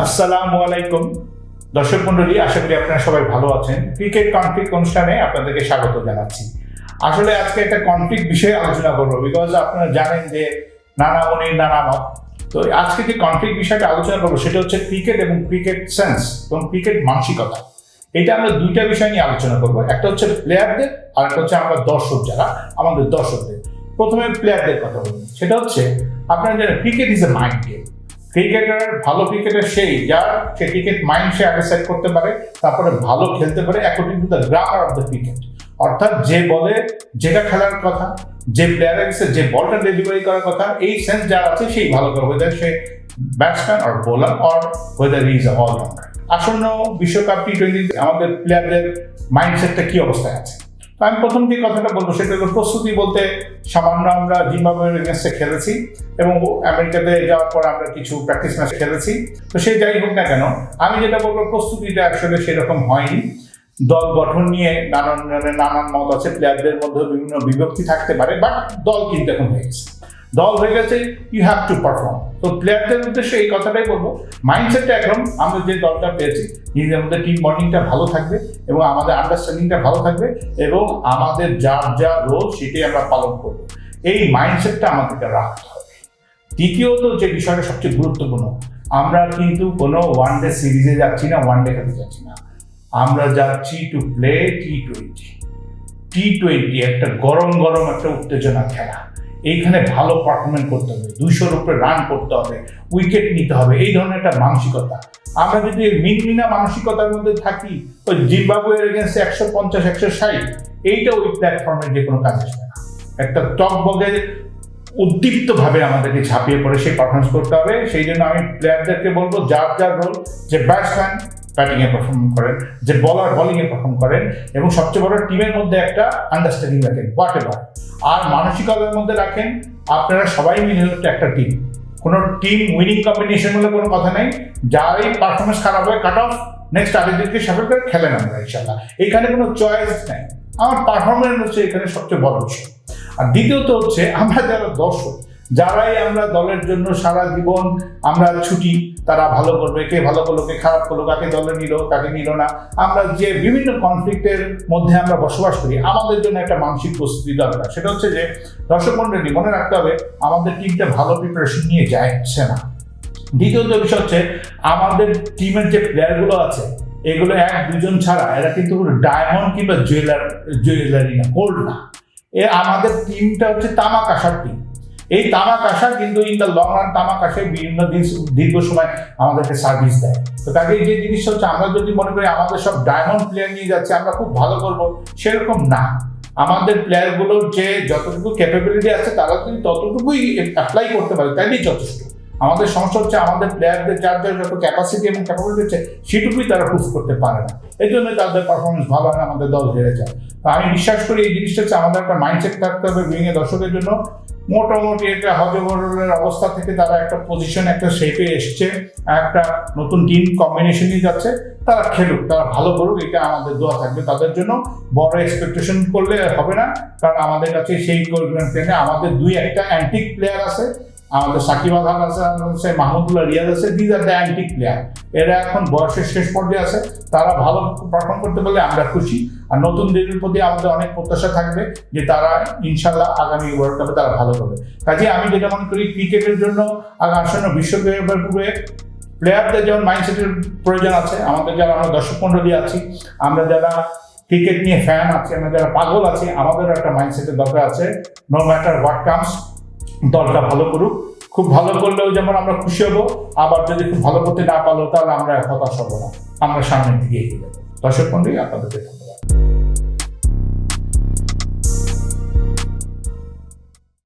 আসসালামু আলাইকুম দর্শক মণ্ডলী, আশা করি আপনারা সবাই ভালো আছেন। ক্রিকেট কনফ্লিক্ট অনুষ্ঠানে আপনাদেরকে স্বাগত জানাচ্ছি। আসলে আজকে একটা কনফ্লিক্ট বিষয়ে আলোচনা করবো, বিকজ আপনারা জানেন যে নানা মনির নানা মত। তো আজকে যে কনফ্লিক্ট বিষয়টা আলোচনা করবো সেটা হচ্ছে ক্রিকেট এবং ক্রিকেট সেন্স এবং ক্রিকেট মানসিকতা। এটা আমরা দুইটা বিষয় নিয়ে আলোচনা করবো, একটা হচ্ছে প্লেয়ারদের আর একটা হচ্ছে আমরা দর্শক, যারা আমাদের দর্শকদের। প্রথমে প্লেয়ারদের কথা বলুন, সেটা হচ্ছে আপনারা জানেন cricket is a mind game. Cricketer, ভালো ক্রিকেটার সেই যার সে ক্রিকেট মাইন্ড সে আগে সেট করতে পারে, তারপরে ভালো খেলতে পারে according to the grammar of the cricket. অর্থাৎ যে বলে যেটা খেলার কথা, যে প্লেয়ারের যে বলটা ডেলিভারি করার কথা, এই সেন্স যার আছে সেই ভালো করে, ওয়েদার সে batsman or bowler or whether is a all-rounder. আসন্ন বিশ্বকাপ টি-20 আমাদের প্লেয়ারদের মাইন্ডসেটটা কি অবস্থায় আছে। তো আমি প্রথম যে কথাটা বলবো সেটা হলো প্রস্তুতি বলতে সামান্য আমরা জিম্বাবুয়ের এগেইনস্টে খেলেছি এবং আমেরিকাতে যাওয়ার পর আমরা কিছু প্র্যাকটিস ম্যাচ খেলেছি। তো সে যাই হোক না কেন, আমি যেটা বলবো প্রস্তুতিটা আসলে সেরকম হয়নি। দল গঠন নিয়ে নানান মত আছে, প্লেয়ারদের মধ্যে বিভিন্ন বিভক্তি থাকতে পারে, বাট দল কিন্তু এখন হয়ে গেছে। দল হয়ে গেছে, ইউ হ্যাভ টু পারফর্ম। তো প্লেয়ারদের উদ্দেশ্যে এই কথাটাই বলবো, মাইন্ডসেটটা এখন আমরা যে দলটা পেয়েছি, নিজেদের মধ্যে টিম বন্ডিংটা ভালো থাকবে এবং আমাদের আন্ডারস্ট্যান্ডিংটা ভালো থাকবে এবং আমাদের যার যা রোল সেটাই আমরা পালন করবো। এই মাইন্ডসেটটা আমাদেরকে রাখতে হবে। দ্বিতীয়ত যে বিষয়টা সবচেয়ে গুরুত্বপূর্ণ, আমরা কিন্তু কোনো ওয়ান ডে সিরিজে যাচ্ছি না, ওয়ান ডে খেলতে যাচ্ছি না, আমরা যাচ্ছি টু প্লে টি-20 একটা গরম একটা উত্তেজনা খেলা। এইখানে ভালো পারফরমেন্স করতে হবে, 200-র উপরে রান করতে হবে, উইকেট নিতে হবে, এই ধরনের একটা মানসিকতা। আমরা যদি মিনমিনা মানসিকতার মধ্যে থাকি, ওই জিম্বাবুয়ের এগেইনস্টে 150-160, এইটা ওই প্ল্যাটফর্মের যে কোনো কাজ আসবে না। একটা টকবগে উদ্দীপ্তভাবে আমাদেরকে ঝাঁপিয়ে পড়ে সেই পারফরমেন্স করতে হবে। সেই জন্য আমি প্লেয়ারদেরকে বলবো, যার যার রোল, যে ব্যাটসম্যান ব্যাটিংয়ে পারফর্ম করেন, যে বলার বোলিংয়ে পারফর্ম করেন, এবং সবচেয়ে বড় টিমের মধ্যে একটা আন্ডারস্ট্যান্ডিং রাখেন, হোয়াট এভার। আর মানসিকতার মধ্যে রাখেন আপনারা সবাই মিলে হচ্ছে একটা টিম। কোনো টিম উইনিং কম্বিনেশন বলে কোনো কথা নেই। যার এই পারফরমেন্স খারাপ হয়, কাট অফ, নেক্সট আরেকদিনকে সাফল করে খেলেন আমরা ইনশাল্লাহ। এখানে কোনো চয়েস নেই, আমার পারফরমেন্স হচ্ছে এখানে সবচেয়ে বড় বিষয়। আর দ্বিতীয়ত হচ্ছে আমরা যারা দর্শক, যারাই আমরা দলের জন্য সারা জীবন আমরা ছুটি, তারা ভালো করবে, কে ভালো করলো, কে খারাপ করলো, কাকে দলে নিল, কাকে নিল না, আমরা যে বিভিন্ন কনফ্লিক্টের মধ্যে আমরা বসবাস করি, আমাদের জন্য একটা মানসিক প্রস্তুতি দরকার। সেটা হচ্ছে যে দর্শক মণ্ডলী মনে রাখতে হবে, আমাদের টিমটা ভালো প্রিপারেশন নিয়ে যাচ্ছে না। দ্বিতীয়ত বিষয় হচ্ছে আমাদের টিমের যে প্লেয়ারগুলো আছে, এগুলো 1-2 জন ছাড়া এরা কিন্তু ডায়মন্ড কিংবা জুয়েলারি না, গোল্ড না। আমাদের টিমটা হচ্ছে তামাক আশার টিম। এই তামাক আশা কিন্তু ইন দ্য লং রান, তামাক আশায় বিভিন্ন দিন দীর্ঘ সময় আমাদেরকে সার্ভিস দেয়। তো কাজে যে জিনিসটা হচ্ছে, আমরা যদি মনে করি আমাদের সব ডায়মন্ড প্লেয়ার নিয়ে যাচ্ছে, আমরা খুব ভালো করবো, সেরকম না। আমাদের প্লেয়ারগুলোর যে যতটুকু ক্যাপাবিলিটি আছে, তারা যদি ততটুকুই অ্যাপ্লাই করতে পারে, তাইলেই যথেষ্ট। আমাদের সমস্যা হচ্ছে আমাদের প্লেয়ারদের যার যার যত ক্যাপাসিটি এবং ক্যাপাবিলিটি হচ্ছে, সেটুকুই তারা প্রুভ করতে পারে না। এই জন্য তাদের পারফরমেন্স ভালো হয় না, আমাদের দল হেরে যায়। তো আমি বিশ্বাস করি এই জিনিসটা হচ্ছে আমাদের একটা মাইন্ডসেট থাকতে হবে উইংয়ে দর্শকের জন্য। মোটামুটি একটা হজবরলের অবস্থা থেকে তারা একটা পজিশন, একটা শেপে এসছে, একটা নতুন টিম কম্বিনেশনই যাচ্ছে, তারা খেলুক, তারা ভালো করুক, এটা আমাদের দোয়া থাকবে তাদের জন্য। বড় এক্সপেকটেশন করলে হবে না, কারণ আমাদের কাছে সেই প্লেয়ারে আমাদের 2-1টা অ্যান্টিক প্লেয়ার আছে। আমাদের সাকিব আল হাসান আছে, মাহমুদুল্লাহ রিয়াজ আছে, these are the antique player. এরা এখন বয়সের শেষ পর্যায়ে আছে, তারা ভালো পারফর্ম করতে পারলে আমরা খুশি। আর নতুনদের প্রতি আমাদের অনেক প্রত্যাশা থাকবে যে তারা ইনশাল্লাহ আগামী ওয়ার্ল্ড কাপে তারা ভালো করবে। কাজে আমি যেটা মনে করি, ক্রিকেটের জন্য আসন্ন বিশ্বকাপের পূর্বে প্লেয়ারদের যেমন মাইন্ডসেটের প্রয়োজন আছে, আমাদের যারা আমরা দর্শক মণ্ডলী আছি, আমরা যারা ক্রিকেট নিয়ে ফ্যান আছি, আমরা যারা পাগল আছি, আমাদেরও একটা মাইন্ডসেটের দরকার আছে। নো ম্যাটার হোয়াট কামস, দলটা ভালো করুক। খুব ভালো করলেও যেমন আমরা খুশি হবো, আবার যদি খুব ভালো করতে না পারলো তাহলে আমরা হতাশ হবো না, আমরা সামনের দিকে এগিয়ে যাবো। দর্শক মণ্ডলী, আপনাদের